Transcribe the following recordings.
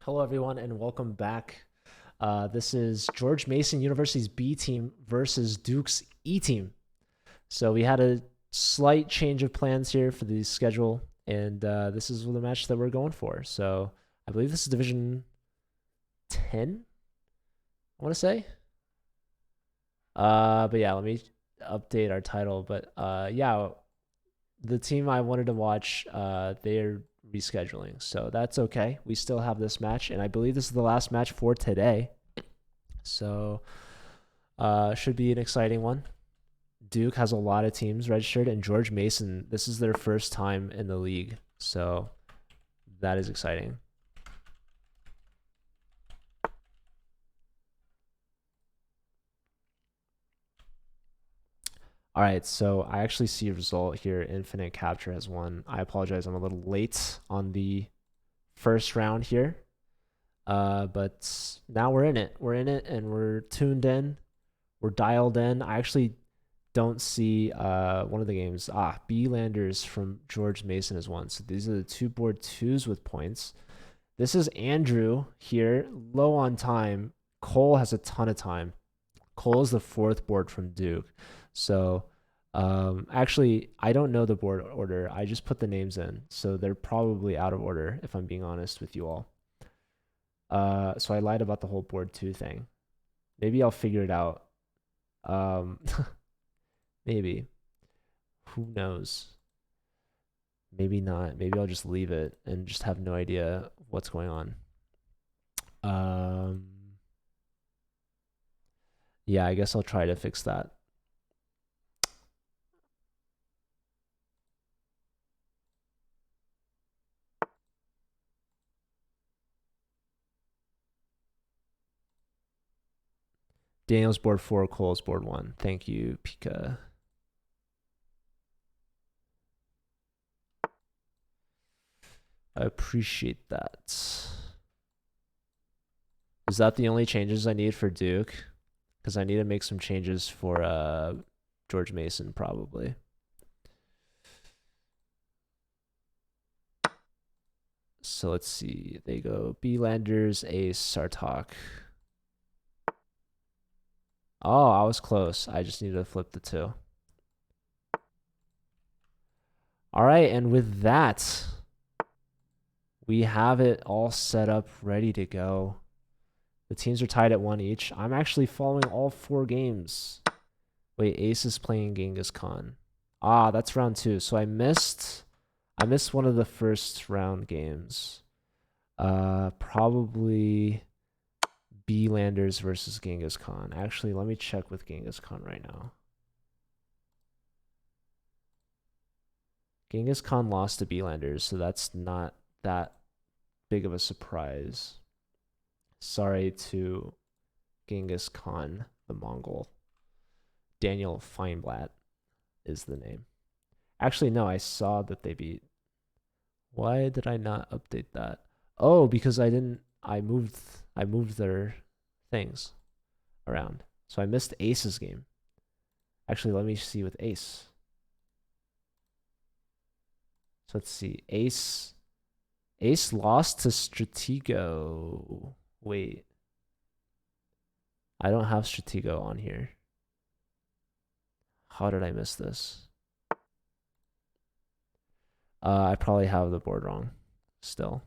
Hello, everyone, and welcome back. This is George Mason University's B team versus Duke's E team. So we had a slight change of plans here for the schedule, and this is the match that we're going for. So I believe this is Division 10, I want to say. But yeah, let me update our title. But yeah, the team I wanted to watch, they're rescheduling, so that's okay. We still have this match, and I believe this is the last match for today. So should be an exciting one. Duke has a lot of teams registered, and George Mason, this is their first time in the league, so that is exciting. All right, so I actually see a result here. Infinite Capture has won. I apologize, I'm a little late on the first round here. But now we're in it. We're in it, and we're tuned in. We're dialed in. I actually don't see one of the games. B Landers from George Mason has won. So these are the two board twos with points. This is Andrew here, low on time. Cole has a ton of time. Cole is the fourth board from Duke. So actually, I don't know the board order. I just put the names in. So they're probably out of order, if I'm being honest with you all. So I lied about the whole board two thing. Maybe I'll figure it out. Maybe. Who knows? Maybe not. Maybe I'll just leave it and just have no idea what's going on. Yeah, I guess I'll try to fix that. Daniel's board 4, Cole's board 1. Thank you, Pika. I appreciate that. Is that the only changes I need for Duke? Because I need to make some changes for George Mason, probably. So let's see. They go B Landers, Ace, Sartok. Oh, I was close. I just needed to flip the 2. All right, and with that, we have it all set up, ready to go. The teams are tied at 1 each. I'm actually following all 4 games. Wait, Ace is playing Genghis Khan. That's round 2. So I missed one of the first round games. Probably B Landers versus Genghis Khan. Actually, let me check with Genghis Khan right now. Genghis Khan lost to B Landers, so that's not that big of a surprise. Sorry to Genghis Khan, the Mongol. Daniel Feinblatt is the name. Actually, no, I saw that they beat. Why did I not update that? Oh, because I moved their things around. So I missed Ace's game. Actually, let me see with Ace. So let's see. Ace lost to Stratego. Wait. I don't have Stratego on here. How did I miss this? I probably have the board wrong still.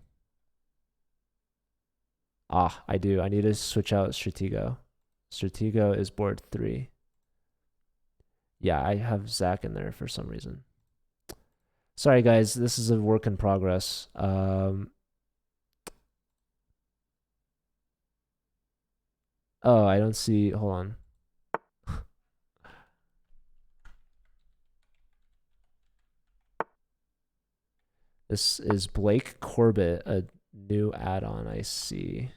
I do. I need to switch out Stratego. Stratego is board 3. Yeah, I have Zach in there for some reason. Sorry, guys. This is a work in progress. Oh, I don't see. Hold on. This is Blake Corbett, a new add-on I see.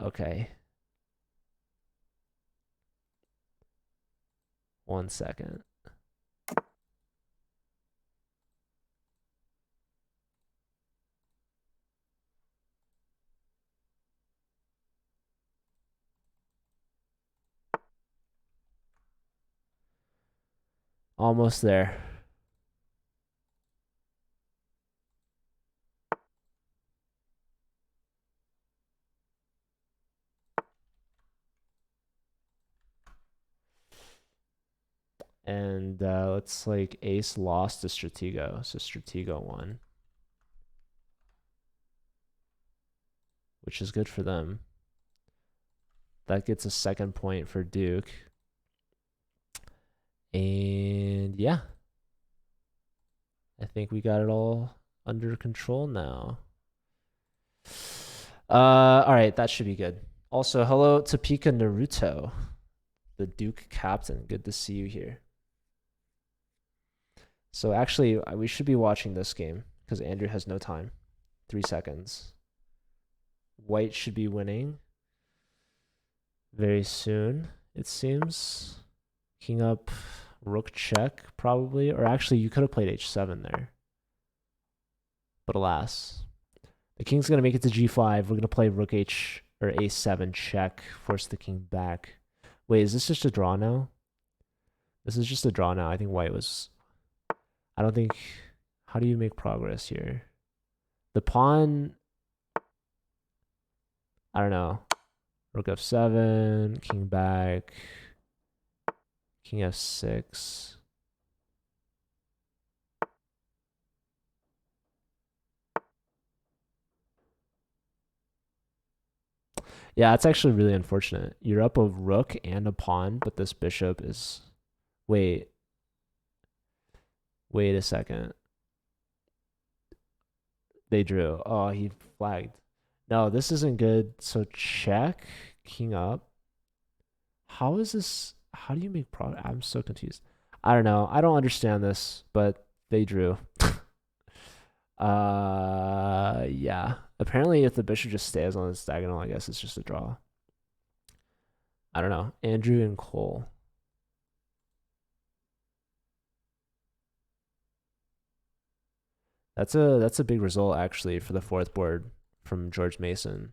Okay. 1 second. Almost there. And let's like ace lost to Stratego, so Stratego won, which is good for them. That gets a second point for Duke. And yeah, I think we got it all under control now. All right, that should be good. Also, hello to Pika Naruto, the Duke captain. Good to see you here. So actually, we should be watching this game because Andrew has no time. 3 seconds. White should be winning very soon, it seems. King up, rook check, probably. Or actually, you could have played h7 there. But alas. The king's going to make it to g5. We're going to play rook h or a7 check, force the king back. Wait, is this just a draw now? This is just a draw now. I think white was... I don't think... How do you make progress here? The pawn... I don't know. Rook f7, king back, king f6. Yeah, it's actually really unfortunate. You're up a rook and a pawn, but this bishop is... Wait a second. They drew. Oh, he flagged. No, this isn't good. So check, king up. How is this? How do you make progress? I'm so confused. I don't know. I don't understand this, but they drew. Yeah. Apparently, if the bishop just stays on this diagonal, I guess it's just a draw. I don't know. Andrew and Cole. That's a big result actually for the fourth board from George Mason.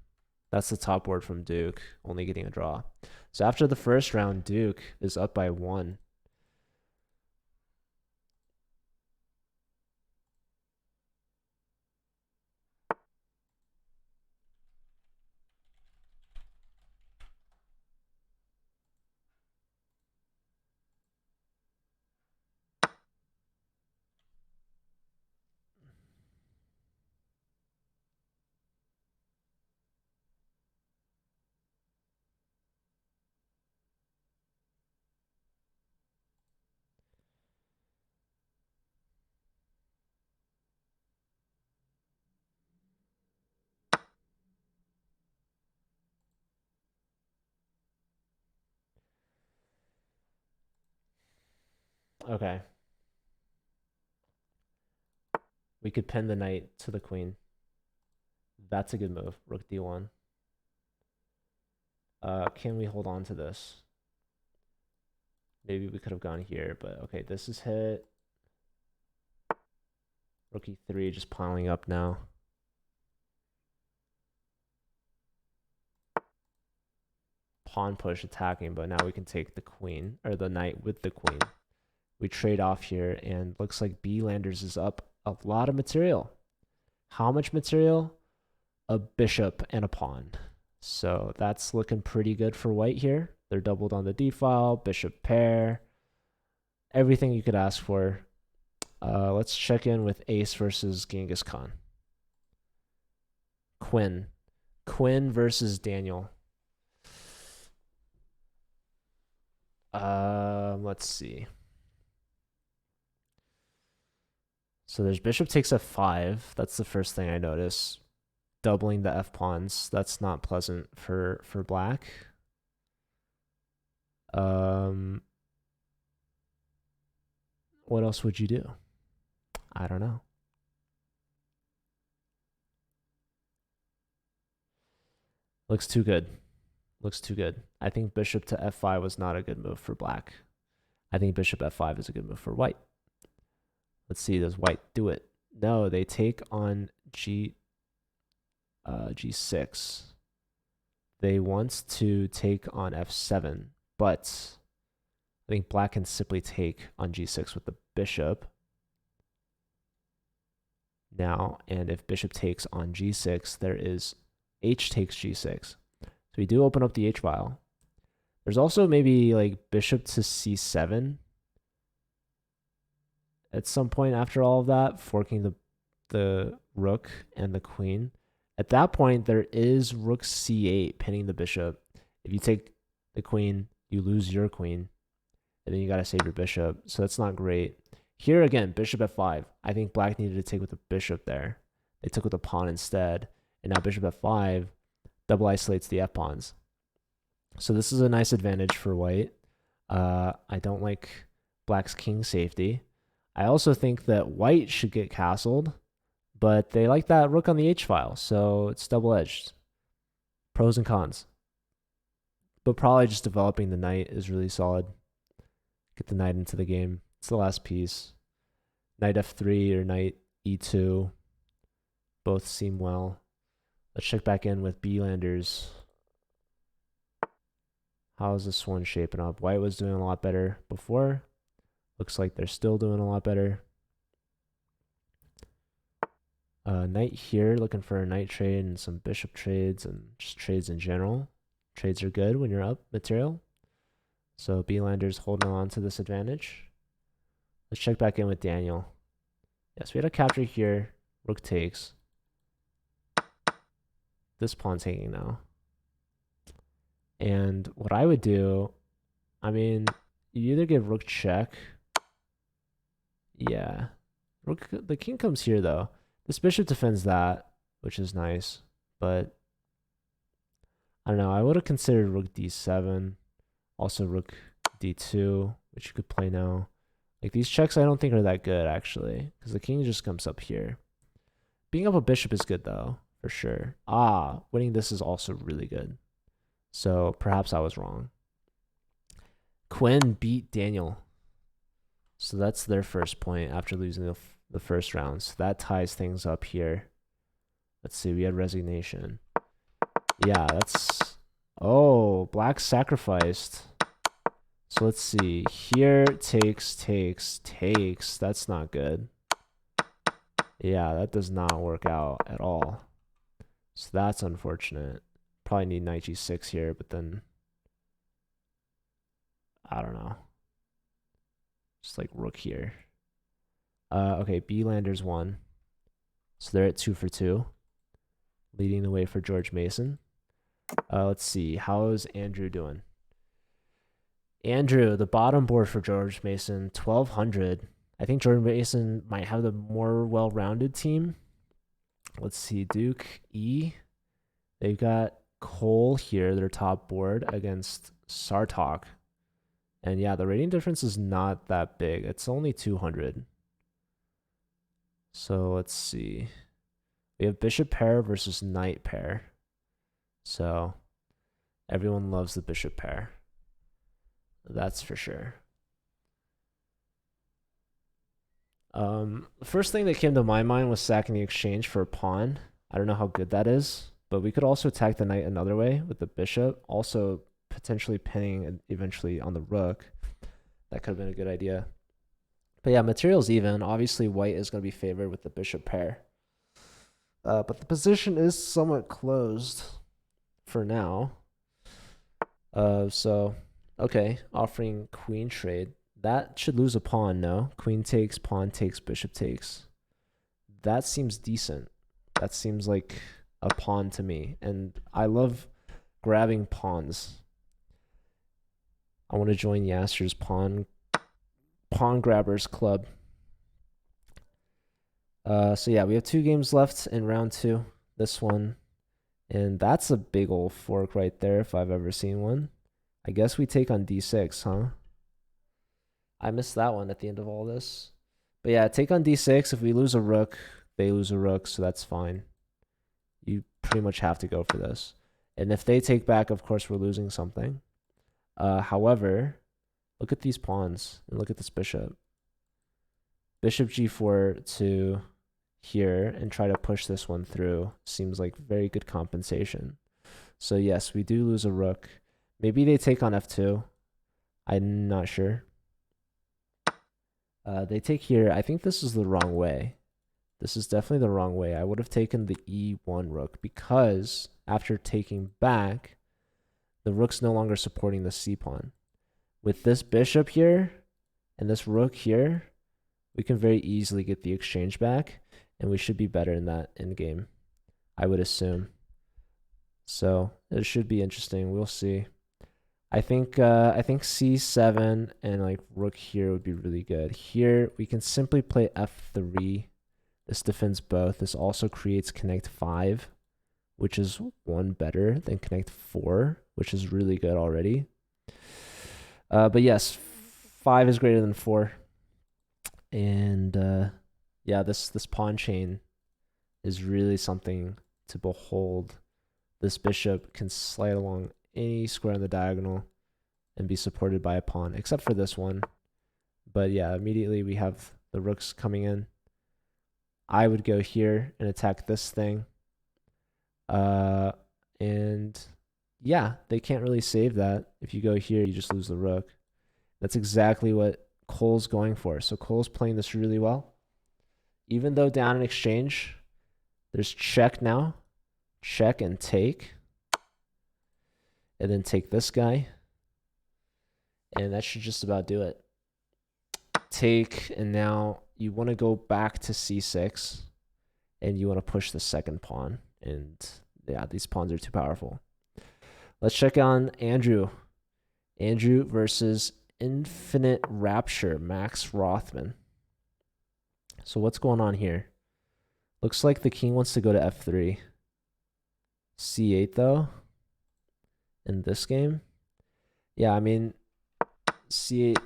That's the top board from Duke, only getting a draw. So after the first round, Duke is up by 1. Okay. We could pin the knight to the queen. That's a good move. Rook d1. Can we hold on to this? Maybe we could have gone here, but okay, this is hit. Rook e3 just piling up now. Pawn push attacking, but now we can take the queen, or the knight with the queen. We trade off here, and looks like B Landers is up a lot of material. How much material? A bishop and a pawn. So that's looking pretty good for white here. They're doubled on the d file, bishop pair, everything you could ask for. Let's check in with Ace versus Genghis Khan. Quinn versus Daniel. Let's see. So there's bishop takes f5. That's the first thing I notice. Doubling the f pawns. That's not pleasant for black. What else would you do? I don't know. Looks too good. Looks too good. I think bishop to f5 was not a good move for black. I think bishop f5 is a good move for white. Let's see, does white do it? No, they take on g6. They want to take on f7, but I think black can simply take on g6 with the bishop. Now, and if bishop takes on g6, there is h takes g6. So we do open up the h file. There's also maybe like bishop to c7. at some point after all of that, forking the rook and the queen. At that point, there is rook c8 pinning the bishop. If you take the queen, you lose your queen, and then you got to save your bishop. So that's not great. Here again, bishop f5. I think black needed to take with the bishop there. They took with the pawn instead, and now bishop f5 double isolates the f-pawns. So this is a nice advantage for white. I don't like black's king safety. I also think that white should get castled, but they like that rook on the h-file, so it's double-edged. Pros and cons. But probably just developing the knight is really solid. Get the knight into the game. It's the last piece. Knight f3 or knight e2. Both seem well. Let's check back in with B-landers. How is this one shaping up? White was doing a lot better before. Looks like they're still doing a lot better. Knight here, looking for a knight trade and some bishop trades and just trades in general. Trades are good when you're up material. So B-landers holding on to this advantage. Let's check back in with Daniel. Yes, we had a capture here. Rook takes. This pawn taking now. And what I would do, I mean, you either give rook check. Yeah. The king comes here, though. This bishop defends that, which is nice. But, I don't know. I would have considered rook d7. Also rook d2, which you could play now. Like, these checks I don't think are that good, actually. Because the king just comes up here. Being up a bishop is good, though, for sure. Winning this is also really good. So perhaps I was wrong. Quinn beat Daniel. So that's their first point after losing the first round. So that ties things up here. Let's see, we had resignation. Yeah, that's... Oh, black sacrificed. So let's see. Here, takes. That's not good. Yeah, that does not work out at all. So that's unfortunate. Probably need knight g6 here, but then I don't know. Just like rook here. Okay, B-landers won. So they're at 2 for 2. Leading the way for George Mason. Let's see. How is Andrew doing? Andrew, the bottom board for George Mason, 1200. I think George Mason might have the more well-rounded team. Let's see. Duke E. They've got Cole here, their top board, against Sartok. And yeah, the rating difference is not that big. It's only 200. So let's see. We have bishop pair versus knight pair. So everyone loves the bishop pair. That's for sure. The first thing that came to my mind was sacking the exchange for a pawn. I don't know how good that is, but we could also attack the knight another way with the bishop, also potentially pinning eventually on the rook. That could have been a good idea. But yeah, material's even. Obviously, white is going to be favored with the bishop pair. But the position is somewhat closed for now. So, okay, offering queen trade. That should lose a pawn, no? Queen takes, pawn takes, bishop takes. That seems decent. That seems like a pawn to me. And I love grabbing pawns. I want to join Yasser's pawn grabbers club. So yeah, we have 2 games left in round 2. This one. And that's a big old fork right there if I've ever seen one. I guess we take on d6, huh? I missed that one at the end of all this. But yeah, take on d6. If we lose a rook, they lose a rook, so that's fine. You pretty much have to go for this. And if they take back, of course, we're losing something. However, look at these pawns and look at this bishop. Bishop g4 to here and try to push this one through seems like very good compensation. So yes, we do lose a rook. Maybe they take on f2. I'm not sure. They take here. I think this is the wrong way. This is definitely the wrong way. I would have taken the e1 rook because after taking back, the rook's no longer supporting the c pawn. With this bishop here and this rook here, we can very easily get the exchange back, and we should be better in that end game, I would assume. So it should be interesting. We'll see. I think c7 and like rook here would be really good. Here we can simply play f3. This defends both. This also creates connect 5, which is one better than connect 4, which is really good already. But yes, 5 is greater than 4. And yeah, this pawn chain is really something to behold. This bishop can slide along any square on the diagonal and be supported by a pawn, except for this one. But yeah, immediately we have the rooks coming in. I would go here and attack this thing. And yeah, they can't really save that. If you go here, you just lose the rook. That's exactly what Cole's going for. So Cole's playing this really well. Even though down in exchange, there's check now. Check and take. And then take this guy. And that should just about do it. Take, and now you want to go back to c6. And you want to push the second pawn. And yeah, these pawns are too powerful. Let's check on Andrew. Andrew versus Infinite Rapture, Max Rothman. So what's going on here? Looks like the king wants to go to f3. c8 though. In this game. Yeah, I mean, c8.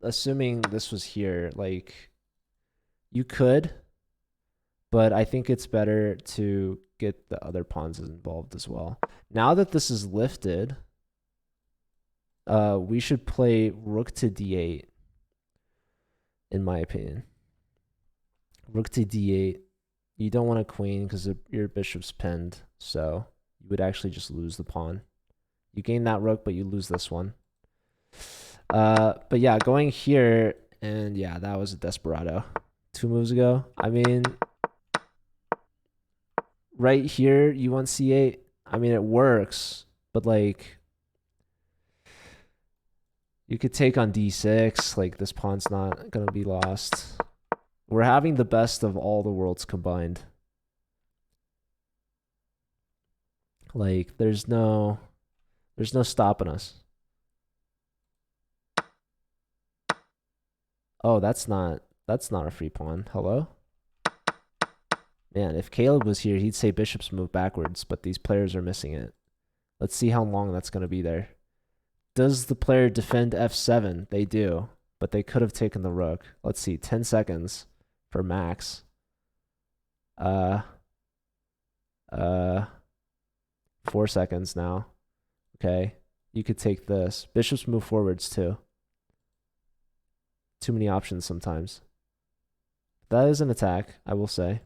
Assuming this was here, like, you could, but I think it's better to get the other pawns involved as well. Now that this is lifted, we should play rook to d8, in my opinion. Rook to d8. You don't want a queen because your bishop's pinned, so you would actually just lose the pawn. You gain that rook, but you lose this one. But yeah, going here, and yeah, that was a desperado. 2 moves ago. I mean, right here, you want c8. I mean, it works, but like, you could take on d6. Like, this pawn's not going to be lost. We're having the best of all the worlds combined. Like, there's no stopping us. Oh, that's not a free pawn. Hello? Man, if Caleb was here, he'd say bishops move backwards, but these players are missing it. Let's see how long that's going to be there. Does the player defend f7? They do, but they could have taken the rook. Let's see, 10 seconds for Max. 4 seconds now. Okay, you could take this. Bishops move forwards too. Too many options sometimes. That is an attack, I will say.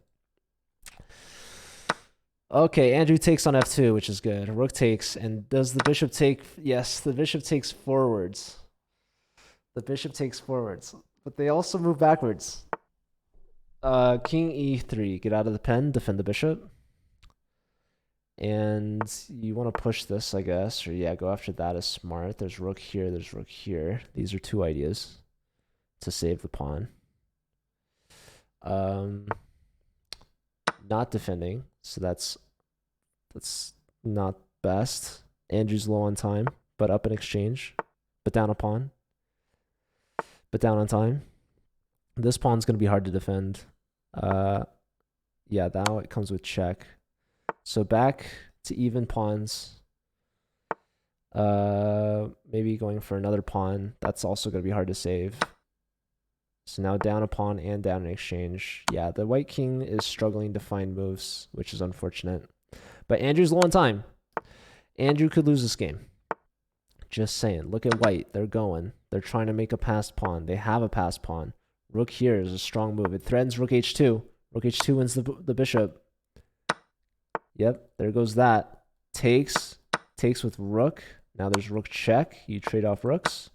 Okay, Andrew takes on f2, which is good. Rook takes, and does the bishop take? Yes, the bishop takes forwards. The bishop takes forwards, but they also move backwards. King e3, get out of the pen, defend the bishop. And you want to push this, I guess, or yeah, go after that is smart. There's rook here, there's rook here. These are two ideas to save the pawn. Not defending, so that's not best. Andrew's low on time, but up in exchange, but down a pawn, but down on time. This pawn's gonna be hard to defend. Yeah, now it comes with check. So back to even pawns. Maybe going for another pawn. That's also gonna be hard to save. So now down a pawn and down in exchange. Yeah, the white king is struggling to find moves, which is unfortunate. But Andrew's low on time. Andrew could lose this game. Just saying. Look at white. They're going. They're trying to make a passed pawn. They have a passed pawn. Rook here is a strong move. It threatens rook h2. Rook h2 wins the bishop. Yep, there goes that. Takes with rook. Now there's rook check. You trade off rooks.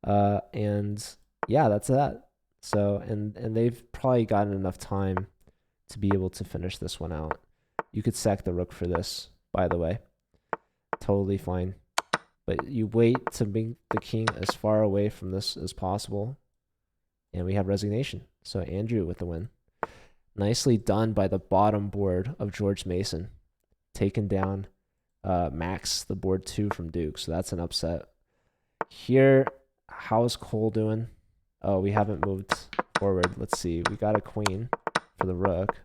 And yeah, that's that. So, and they've probably gotten enough time to be able to finish this one out. You could sack the rook for this, by the way. Totally fine. But you wait to bring the king as far away from this as possible. And we have resignation. So Andrew with the win. Nicely done by the bottom board of George Mason. Taken down Max, the board 2 from Duke. So that's an upset. Here, how's Cole doing? Oh, we haven't moved forward. Let's see. We got a queen for the rook.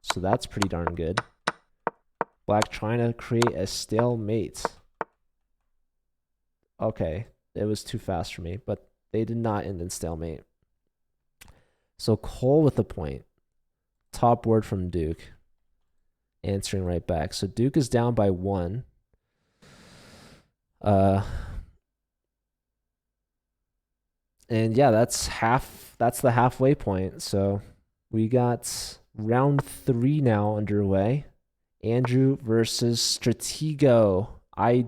So that's pretty darn good. Black trying to create a stalemate. Okay, it was too fast for me, but they did not end in stalemate. So Cole with the point. Top board from Duke. Answering right back. So Duke is down by 1. And yeah, that's the halfway point. So we got round 3 now underway. Andrew versus Stratego,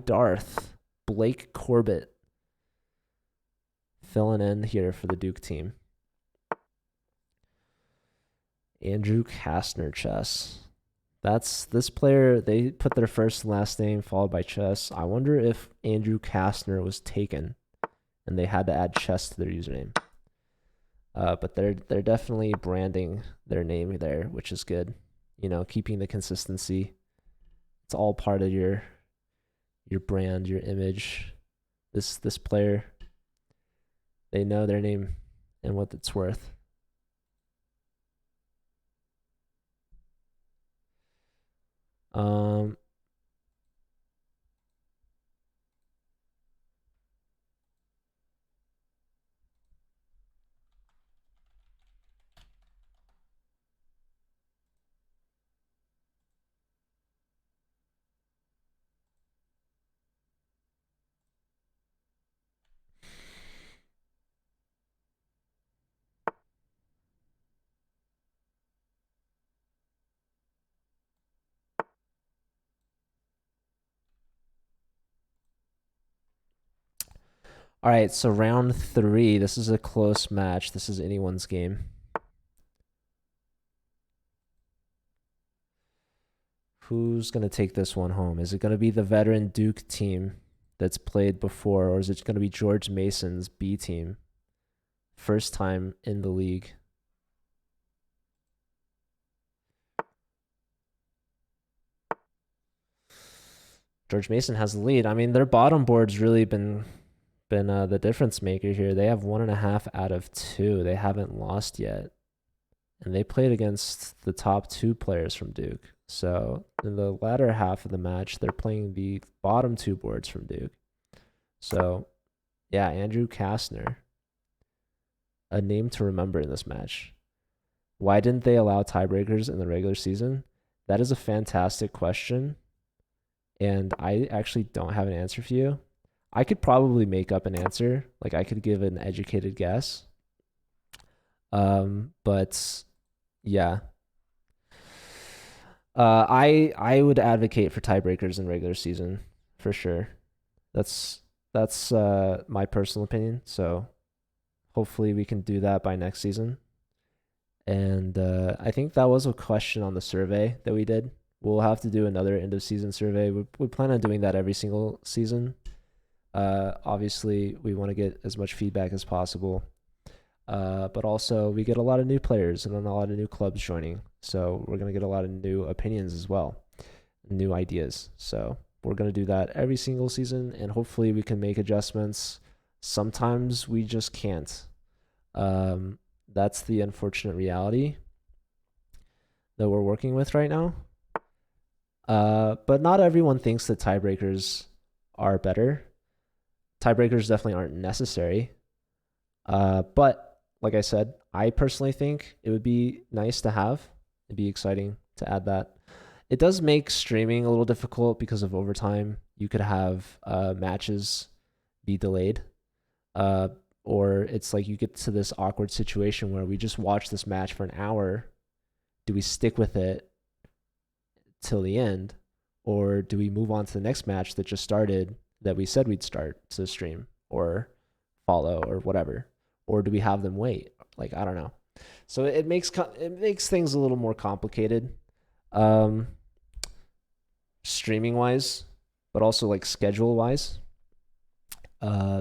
Darth, Blake Corbett filling in here for the Duke team. Andrew Kastner chess. That's this player. They put their first and last name followed by chess. I wonder if Andrew Kastner was taken and they had to add chess to their username. But they're definitely branding their name there, which is good. You know, keeping the consistency. It's all part of your brand, your image. This player, they know their name and what it's worth. All right, so round 3. This is a close match. This is anyone's game. Who's going to take this one home? Is it going to be the veteran Duke team that's played before, or is it going to be George Mason's B team? First time in the league. George Mason has the lead. I mean, their bottom board's really been the difference maker here. They have 1.5 out of 2. They haven't lost yet. And they played against the top 2 players from Duke. So in the latter half of the match, they're playing the bottom 2 boards from Duke. So yeah, Andrew Kastner, a name to remember in this match. Why didn't they allow tiebreakers in the regular season? That is a fantastic question. And I actually don't have an answer for you. I could probably make up an answer. Like I could give an educated guess. But yeah. I would advocate for tiebreakers in regular season for sure. That's my personal opinion. So hopefully we can do that by next season. And I think that was a question on the survey that we did. We'll have to do another end of season survey. We plan on doing that every single season. Obviously, we want to get as much feedback as possible. But also, we get a lot of new players and a lot of new clubs joining. So we're going to get a lot of new opinions as well, new ideas. So we're going to do that every single season, and hopefully we can make adjustments. Sometimes we just can't. That's the unfortunate reality that we're working with right now. But not everyone thinks that tiebreakers are better. Tiebreakers definitely aren't necessary. But like I said, I personally think it would be nice to have. It'd be exciting to add that. It does make streaming a little difficult because of overtime. You could have matches be delayed. Or it's like you get to this awkward situation where we just watch this match for an hour. Do we stick with it till the end? Or do we move on to the next match that just started that we said we'd start to stream or follow or whatever? Or do we have them wait? Like, I don't know. So it makes things a little more complicated, streaming wise, but also like schedule wise,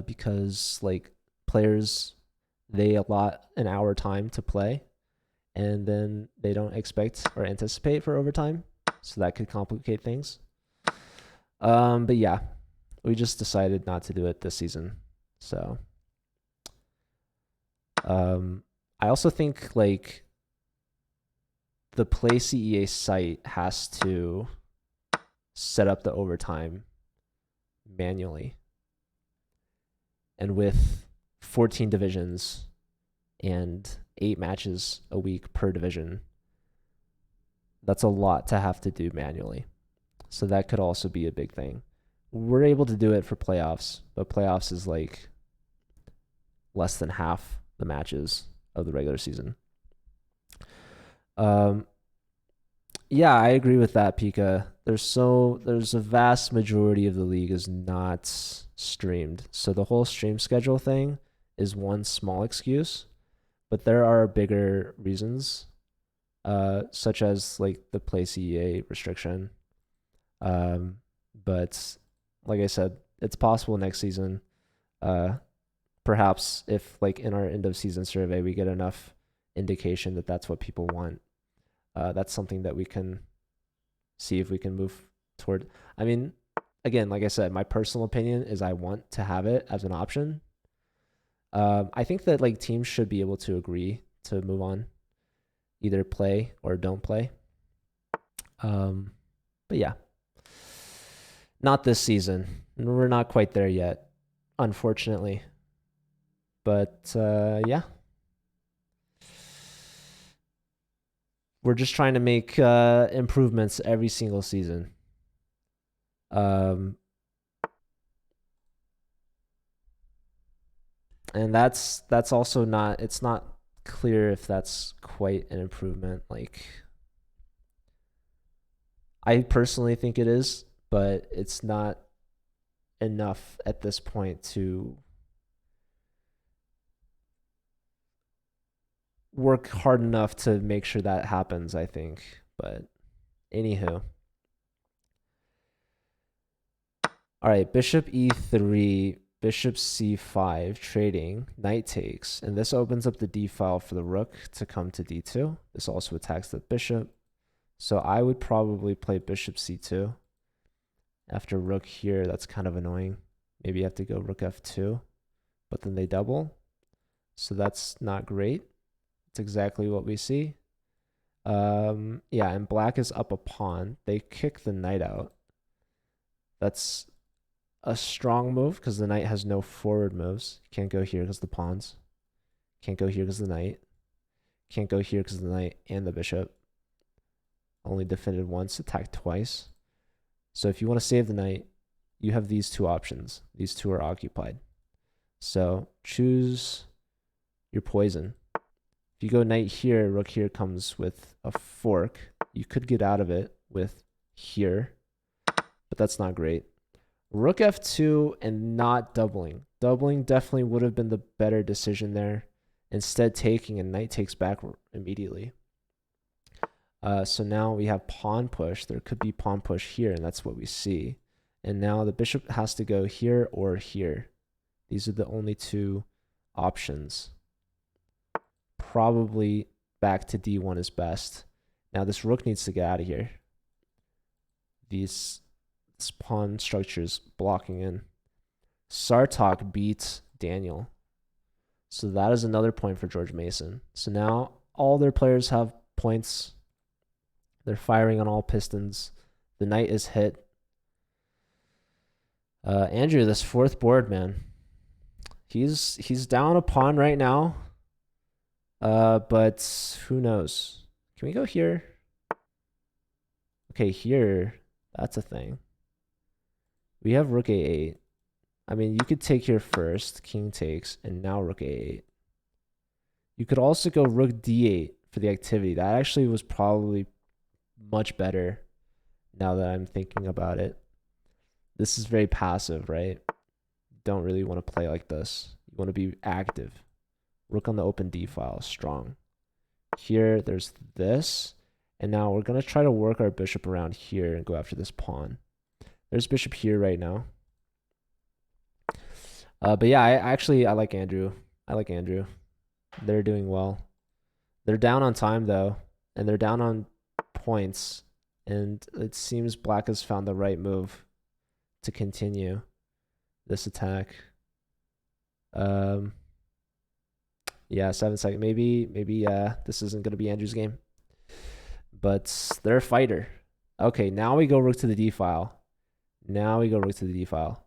because like players they allot an hour time to play, and then they don't expect or anticipate for overtime, so that could complicate things. But yeah, we just decided not to do it this season. So I also think like the Play CEA site has to set up the overtime manually. And with 14 divisions and 8 matches a week per division, that's a lot to have to do manually. So that could also be a big thing. We're able to do it for playoffs, but playoffs is like less than half the matches of the regular season. Yeah, I agree with that, Pika. There's a vast majority of the league is not streamed. So the whole stream schedule thing is one small excuse, but there are bigger reasons, such as like the Play CEA restriction. But like I said, it's possible next season. Perhaps if like in our end of season survey we get enough indication that that's what people want, that's something that we can see if we can move toward. I mean, again, like I said, my personal opinion is I want to have it as an option. I think that like teams should be able to agree to move on, either play or don't play. But yeah, not this season. We're not quite there yet, unfortunately. But yeah, we're just trying to make improvements every single season. And that's also not, it's not clear if that's quite an improvement. Like, I personally think it is, but it's not enough at this point to work hard enough to make sure that happens, I think. But anywho. All right, bishop e3, bishop c5, trading, knight takes, and this opens up the d file for the rook to come to d2. This also attacks the bishop. So I would probably play bishop c2. After rook here, that's kind of annoying. Maybe you have to go rook f2, but then they double. So that's not great. It's exactly what we see. Yeah, and black is up a pawn. They kick the knight out. That's a strong move because the knight has no forward moves. Can't go here because the pawns. Can't go here because the knight. Can't go here because the knight and the bishop. Only defended once, attacked twice. So if you want to save the knight, you have these two options. These two are occupied. So choose your poison. If you go knight here, rook here comes with a fork. You could get out of it with here, but that's not great. Rook f2 and not doubling. Doubling definitely would have been the better decision there. Instead, taking and knight takes back immediately. So now we have pawn push. There could be pawn push here, and that's what we see. And now the bishop has to go here or here. These are the only two options. Probably back to d1 is best. Now this rook needs to get out of here. This pawn structure is blocking in. Sartok beats Daniel. So that is another point for George Mason. So now all their players have points. They're firing on all pistons. The knight is hit. Andrew, this fourth board, man. He's down a pawn right now. But who knows? Can we go here? Okay, here. That's a thing. We have rook a8. I mean, you could take here first. King takes, and now rook a8. You could also go rook d8 for the activity. That actually was probably much better now that I'm thinking about it. This is very passive, right? Don't really want to play like this. You want to be active. Rook on the open d file, strong. Here, there's this. And now we're going to try to work our bishop around here and go after this pawn. There's bishop here right now. But yeah, I like Andrew. I like Andrew. They're doing well. They're down on time though, and they're down on points. And it seems black has found the right move to continue this attack. Yeah, 7 seconds. Maybe this isn't gonna be Andrew's game. But they're a fighter. Okay, now we go rook to the D file. Now we go rook to the D file.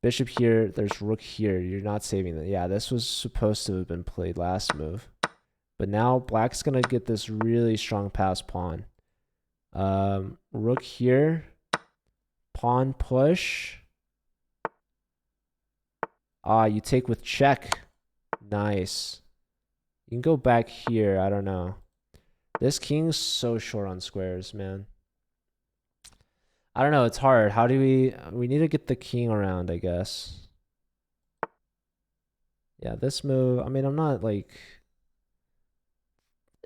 Bishop here, there's rook here. You're not saving that. Yeah, this was supposed to have been played last move. But now black's gonna get this really strong pass pawn. Rook here. Pawn push. Ah, you take with check. Nice. You can go back here. I don't know. This king's so short on squares, man. I don't know. It's hard. How do we need to get the king around, I guess. Yeah, this move, I mean, I'm not like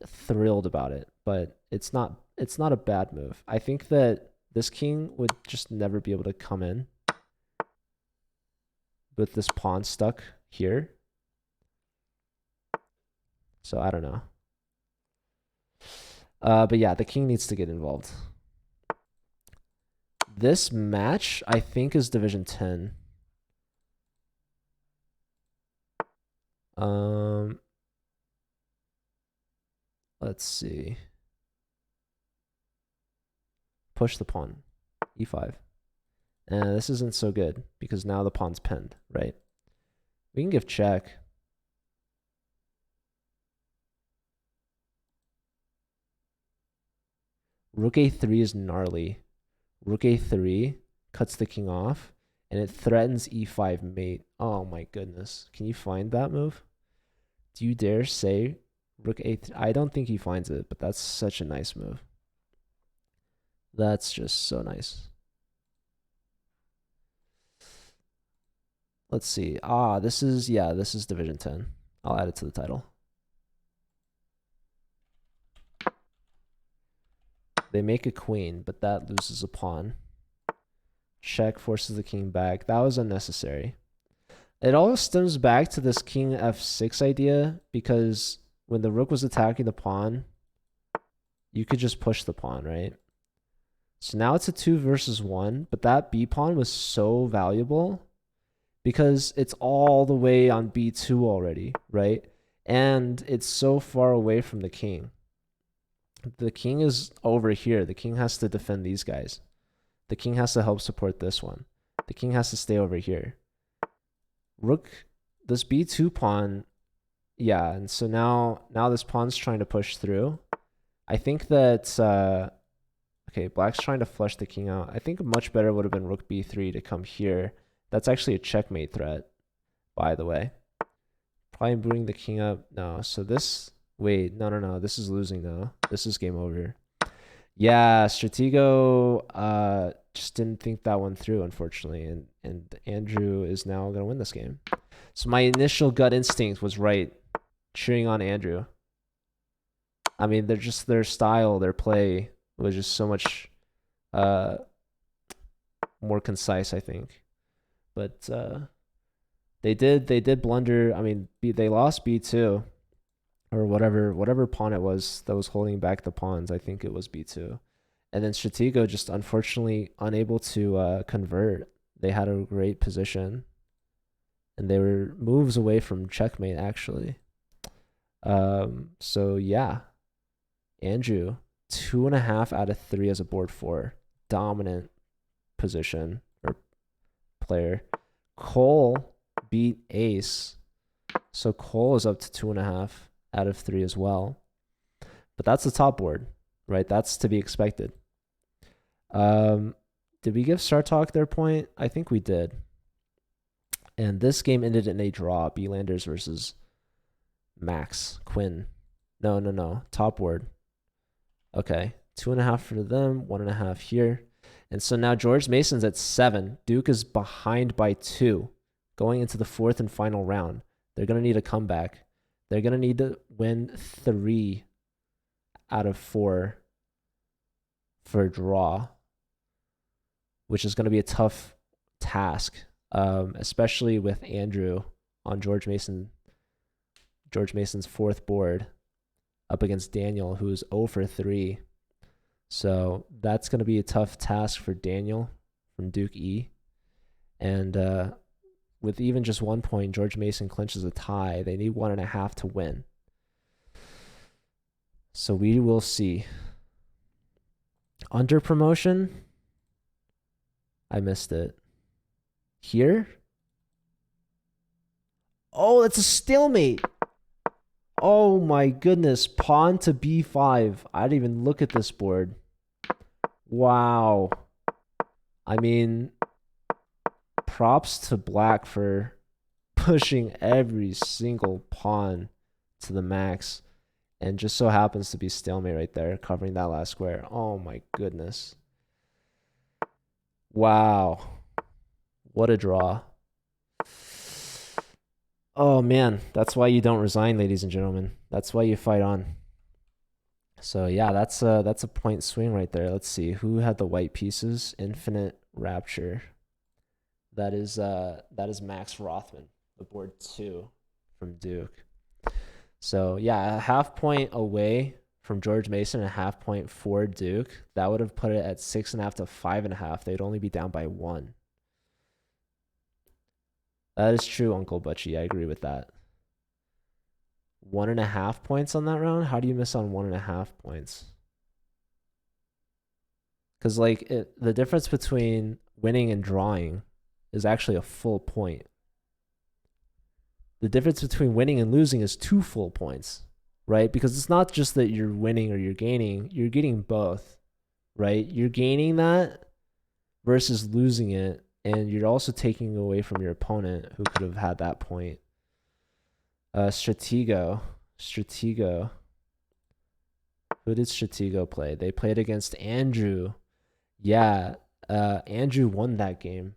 thrilled about it, but it's not a bad move. I think that this king would just never be able to come in with this pawn stuck here. So I don't know. But yeah, the king needs to get involved. This match, I think, is Division 10. Let's see. Push the pawn. E5. And this isn't so good because now the pawn's pinned, right? We can give check. Rook a3 is gnarly. Rook a3 cuts the king off, and it threatens e5 mate. Oh my goodness. Can you find that move? Do you dare say rook a3? I don't think he finds it, but that's such a nice move. That's just so nice. Let's see. Ah, this is Division 10. I'll add it to the title. They make a queen, but that loses a pawn. Check forces the king back. That was unnecessary. It all stems back to this king f6 idea, because when the rook was attacking the pawn, you could just push the pawn, right? So now it's a 2 versus 1, but that b pawn was so valuable because it's all the way on b2 already, right? And it's so far away from the king. The king is over here. The king has to defend these guys. The king has to help support this one. The king has to stay over here. Rook, this b2 pawn, yeah, and so now this pawn's trying to push through. I think that, okay, black's trying to flush the king out. I think much better would have been rook b3 to come here. That's actually a checkmate threat, by the way. Probably bring the king up. No, so this, wait, no. This is losing though. This is game over. Yeah, Stratego just didn't think that one through, unfortunately, and Andrew is now going to win this game. So my initial gut instinct was right, cheering on Andrew. I mean, they're just, their style, their play was just so much more concise, I think. But they did blunder. I mean, they lost b2 or whatever pawn it was that was holding back the pawns. I think it was b2. And then Stratego just unfortunately unable to convert. They had a great position, and they were moves away from checkmate actually. So yeah, Andrew 2.5 out of 3 as a board 4, dominant position or player. Cole beat Ace, so Cole is up to 2.5 out of 3 as well. But that's the top board, right? That's to be expected. Did we give Sartok their point? I think we did. And this game ended in a draw. B-Landers versus Max Quinn. No. Top board. Okay. 2.5 for them. 1.5 here. And so now George Mason's at 7. Duke is behind by 2. Going into the 4th and final round. They're going to need a comeback. They're going to need to win 3 out of 4 for a draw, which is going to be a tough task, especially with Andrew on George Mason George Mason's fourth board, up against Daniel, who's 0 for 3. So that's going to be a tough task for Daniel from Duke E. And with even just 1 point, George Mason clinches a tie. They need 1.5 to win. So we will see. Under promotion, I missed it. Here? Oh, it's a stalemate. Oh my goodness. Pawn to b5. I didn't even look at this board. Wow. I mean, props to Black for pushing every single pawn to the max. And just so happens to be stalemate right there, covering that last square. Oh my goodness. Wow. What a draw. Oh man, that's why you don't resign, ladies and gentlemen. That's why you fight on. So yeah, that's a point swing right there. Let's see who had the white pieces. Infinite Rapture. That is Max Rothman, the board 2 from Duke. So yeah, a half point away from George Mason and a half point for Duke. That would have put it at 6.5 to 5.5. They'd only be down by 1. That is true, Uncle Butchie. I agree with that. 1.5 points on that round? How do you miss on 1.5 points? Because like the difference between winning and drawing is actually a full point. The difference between winning and losing is 2 full points, right? Because it's not just that you're winning or you're gaining. You're getting both, right? You're gaining that versus losing it. And you're also taking away from your opponent who could have had that point. Stratego. Who did Stratego play? They played against Andrew. Yeah, Andrew won that game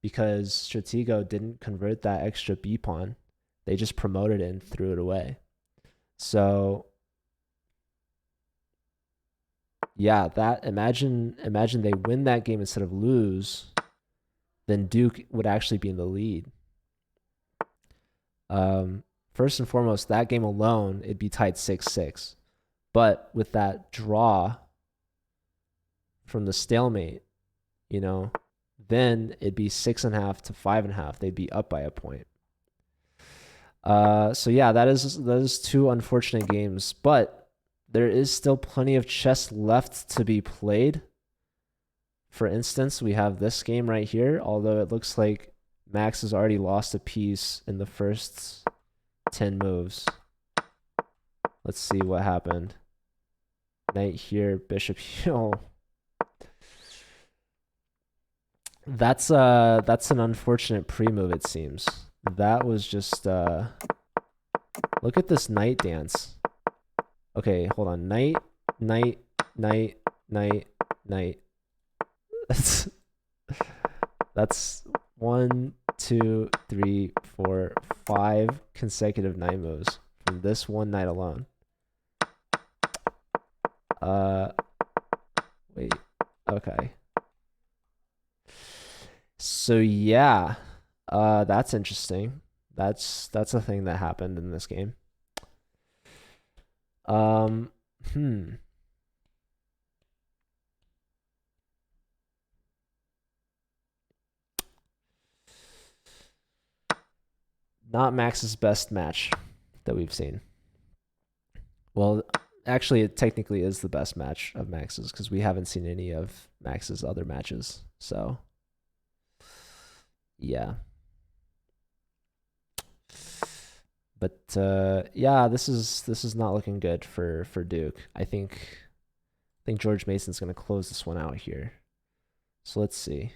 because Stratego didn't convert that extra B pawn. They just promoted it and threw it away. So yeah, that imagine they win that game instead of lose, then Duke would actually be in the lead. First and foremost, that game alone, it'd be tied 6-6. But with that draw from the stalemate, then it'd be 6.5 to 5.5. They'd be up by a point. So yeah, that is 2 unfortunate games, but there is still plenty of chess left to be played. For instance, we have this game right here, although it looks like Max has already lost a piece in the first 10 moves. Let's see what happened. Knight here, bishop here. Oh. That's an unfortunate pre-move, it seems. That was just look at this knight dance. Okay, hold on. Knight, knight, knight, knight, knight. That's 1, 2, 3, 4, 5 consecutive knight moves from this one knight alone. Wait. Okay. So yeah, that's interesting. That's a thing that happened in this game. Not Max's best match that we've seen. Well, actually, it technically is the best match of Max's because we haven't seen any of Max's other matches. So, yeah. But yeah, this is not looking good for Duke. I think George Mason's gonna close this one out here. So let's see.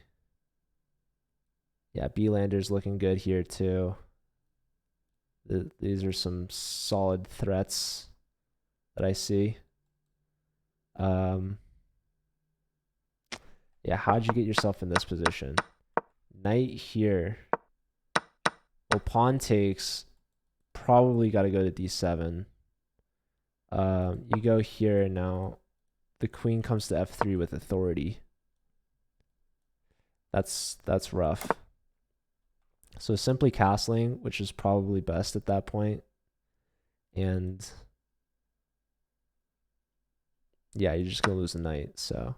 Yeah, B-Lander's looking good here too. These are some solid threats that I see. Yeah, how'd you get yourself in this position? Knight here. Well, pawn takes. Probably got to go to d7. You go here and now. The queen comes to f3 with authority. That's rough. So simply castling, which is probably best at that point. And yeah, you're just gonna lose the knight. So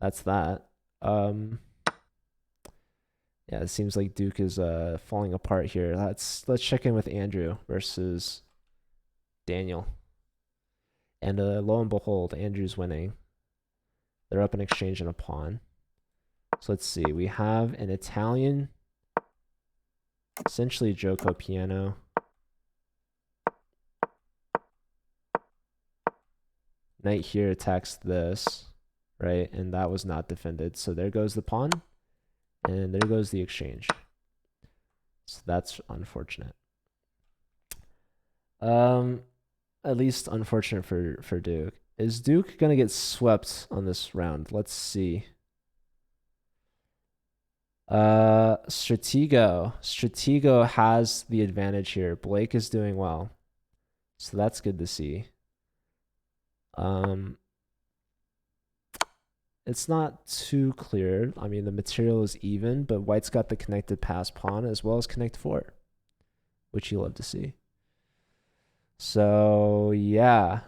that's that. Yeah, it seems like Duke is falling apart here. Let's check in with Andrew versus Daniel. And lo and behold, Andrew's winning. They're up an exchange and a pawn. So let's see. We have an Italian, essentially Joko piano. Knight here attacks this, right? And that was not defended. So there goes the pawn, and there goes the exchange. So that's unfortunate. At least unfortunate for Duke. Is Duke gonna get swept on this round? Let's see. Stratego has the advantage here. Blake is doing well, so that's good to see. It's not too clear. I mean, the material is even, but White's got the connected pass pawn as well as connect 4, which you love to see. So yeah,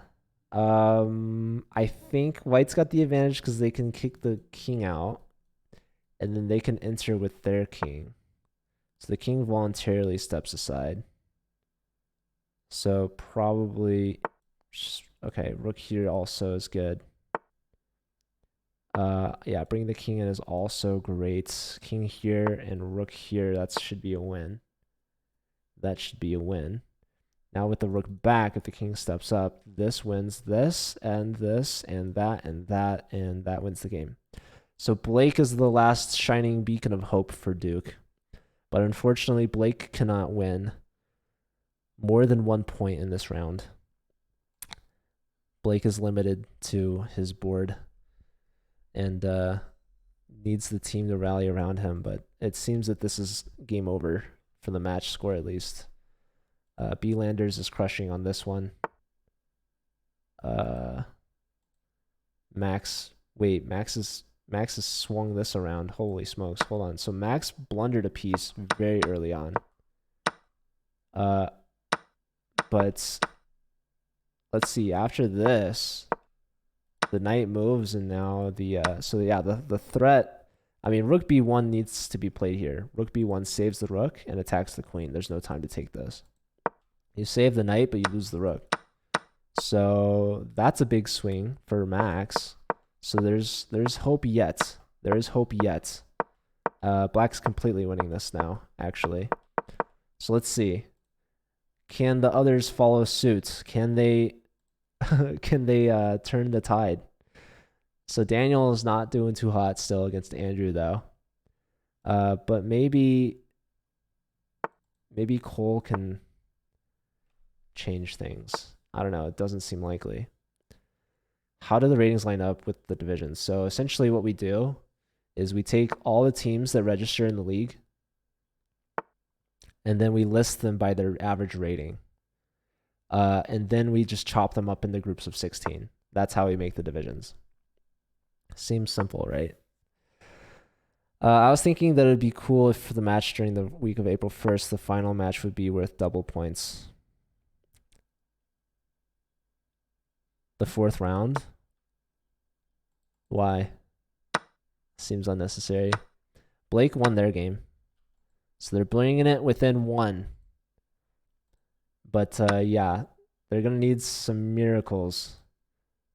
I think White's got the advantage because they can kick the king out, and then they can enter with their king. So the king voluntarily steps aside. So probably, okay, rook here also is good. Yeah, bring the king in is also great. King here and rook here, that should be a win. That should be a win. Now with the rook back, if the king steps up, this wins this, and this, and that, and that, and that wins the game. So Blake is the last shining beacon of hope for Duke. But unfortunately, Blake cannot win more than 1 point in this round. Blake is limited to his board and needs the team to rally around him. But it seems that this is game over for the match score, at least. B Landers is crushing on this one. Max has swung this around. Holy smokes. Hold on. So Max blundered a piece very early on. But let's see. After this, the knight moves, and now the threat. I mean, rook b1 needs to be played here. Rook b1 saves the rook and attacks the queen. There's no time to take this. You save the knight, but you lose the rook. So that's a big swing for Max. So there's hope yet. There is hope yet. Black's completely winning this now, actually. So let's see. Can the others follow suit? Can they turn the tide? So Daniel is not doing too hot still against Andrew, though. But maybe Cole can change things. I don't know. It doesn't seem likely. How do the ratings line up with the divisions? So essentially what we do is we take all the teams that register in the league, and then we list them by their average rating. And then we just chop them up into groups of 16. That's how we make the divisions. Seems simple, right? I was thinking that it would be cool if for the match during the week of April 1st, the final match would be worth double points. The 4th round? Why? Seems unnecessary. Blake won their game. So they're bringing it within 1. But yeah, they're going to need some miracles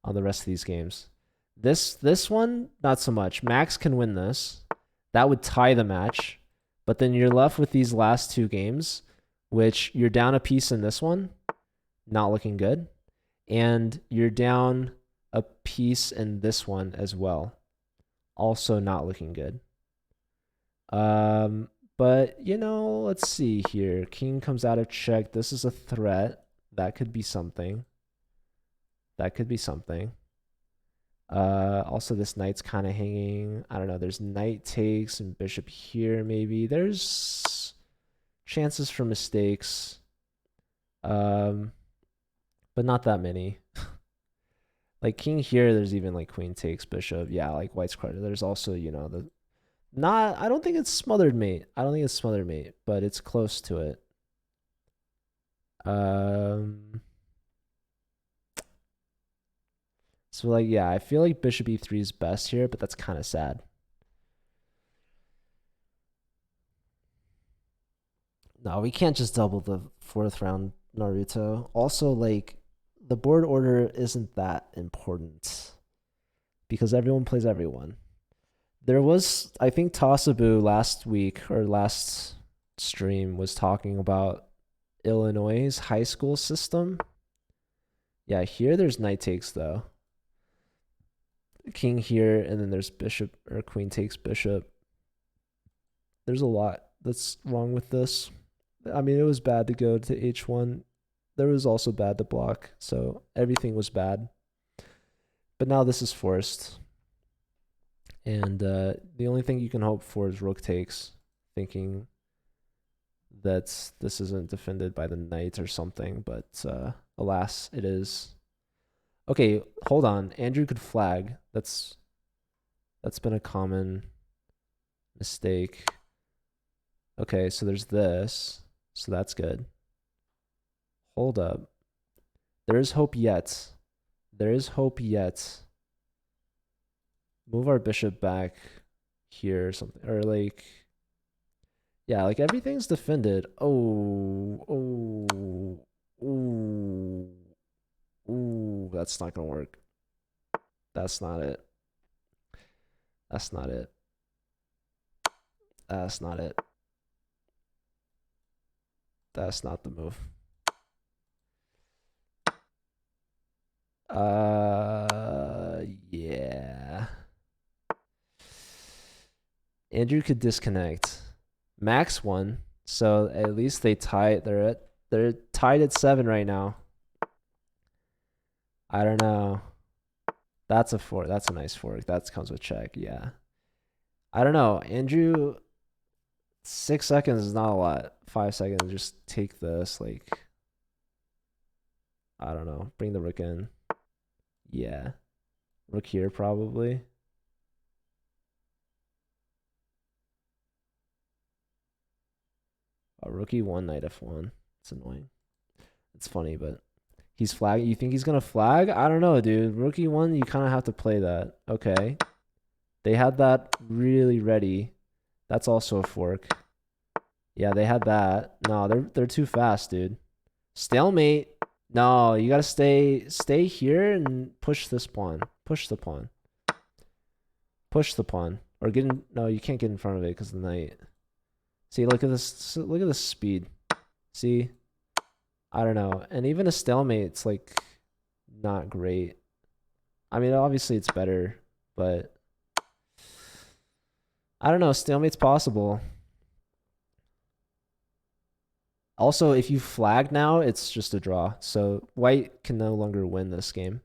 on the rest of these games. This one, not so much. Max can win this. That would tie the match. But then you're left with these last 2 games, which you're down a piece in this one. Not looking good. And you're down a piece in this one as well. Also not looking good. But, let's see here. King comes out of check. This is a threat. That could be something. Also, this knight's kind of hanging. I don't know. There's knight takes and bishop here, maybe. There's chances for mistakes. But not that many. Like king here, there's even like queen takes bishop. Yeah, like white's credit. There's also, I don't think it's smothered mate. But it's close to it. So like, yeah, I feel like bishop e3 is best here, but that's kind of sad. No, we can't just double the 4th round Naruto. Also, like, the board order isn't that important because everyone plays everyone. There was, I think, Tosabu last week or last stream was talking about Illinois' high school system. Yeah, here there's knight takes though. King here, and then there's bishop or queen takes bishop. There's a lot that's wrong with this. I mean, it was bad to go to h1. There was also bad to block, so everything was bad. But now this is forced. And the only thing you can hope for is rook takes, thinking that this isn't defended by the knight or something, but alas, it is. Okay, hold on. Andrew could flag. That's been a common mistake. Okay, so there's this. So that's good. Hold up. There is hope yet. There is hope yet. Move our bishop back here or something. Or like, yeah, like everything's defended. Oh, ooh, that's not gonna work. That's not it. That's not it. That's not it. That's not the move. Yeah. Andrew could disconnect. Max won, so at least they tie. They're tied at 7 right now. I don't know. That's a fork. That's a nice fork. That comes with check. Yeah. I don't know. Andrew, 6 seconds is not a lot. 5 seconds. Just take this. Like, I don't know. Bring the rook in. Yeah. Rook here probably. A rookie 1 knight f1. It's annoying. It's funny, but he's flagging. You think he's gonna flag? I don't know, dude. Rookie 1, you kind of have to play that. Okay. They had that really ready. That's also a fork. Yeah, they had that. No, they're too fast, dude. Stalemate. No, you gotta stay here and push this pawn. Push the pawn. Push the pawn. Or get in. No, you can't get in front of it because the knight. See, look at this. Look at this speed. See, I don't know. And even a stalemate's like not great. I mean, obviously it's better, but I don't know. Stalemate's possible. Also, if you flag now, it's just a draw. So white can no longer win this game.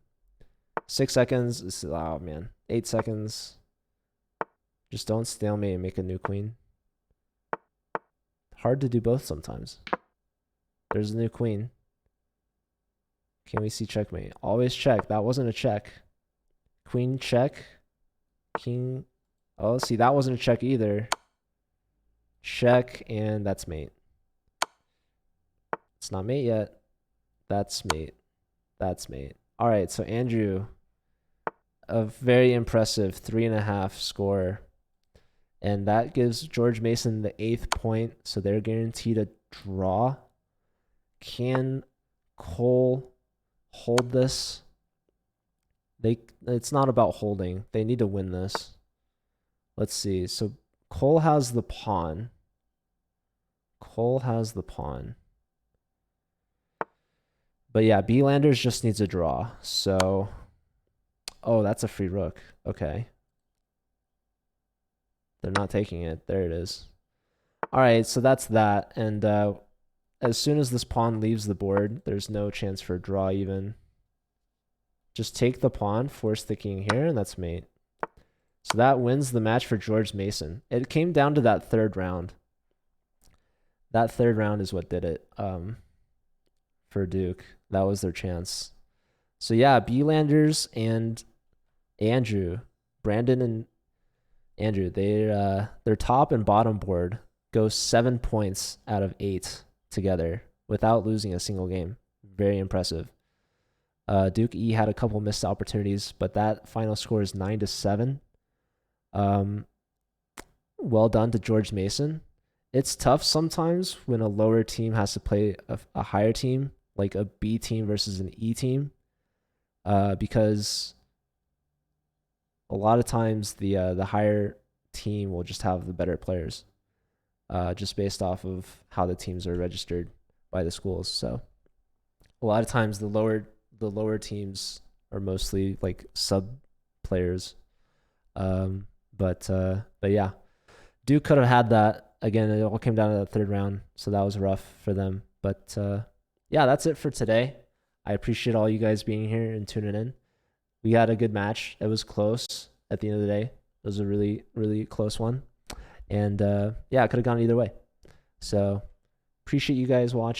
6 seconds. Is, oh, man. 8 seconds. Just don't stalemate and make a new queen. Hard to do both sometimes. There's a new queen. Can we see checkmate? Always check. That wasn't a check. Queen check. King. Oh, see, that wasn't a check either. Check, and that's mate. It's not mate yet. That's mate. That's mate. All right, so Andrew, a very impressive 3.5 score. And that gives George Mason the 8th point, so they're guaranteed a draw. Can Cole hold this? It's not about holding. They need to win this. Let's see. So Cole has the pawn. Cole has the pawn. But yeah, B-Landers just needs a draw. So, oh, that's a free rook. Okay. They're not taking it. There it is. All right, so that's that. And as soon as this pawn leaves the board, there's no chance for a draw even. Just take the pawn, force the king here, and that's mate. So that wins the match for George Mason. It came down to that 3rd round. That 3rd round is what did it for Duke. That was their chance. So yeah, B-Landers and Andrew, Brandon and Andrew, their top and bottom board go 7 points out of 8 together. without losing a single game. Very impressive. Duke E had a couple missed opportunities, but that final score is 9-7. Well done to George Mason. It's tough sometimes when a lower team has to play a higher team, like a B team versus an E team, because a lot of times the higher team will just have the better players, just based off of how the teams are registered by the schools. So a lot of times the lower teams are mostly like sub players. But yeah, Duke could have had that. Again, it all came down to the third round, so that was rough for them. But yeah, that's it for today. I appreciate all you guys being here and tuning in. We had a good match. It was close at the end of the day. It was a really, really close one. And yeah, it could have gone either way. So appreciate you guys watching.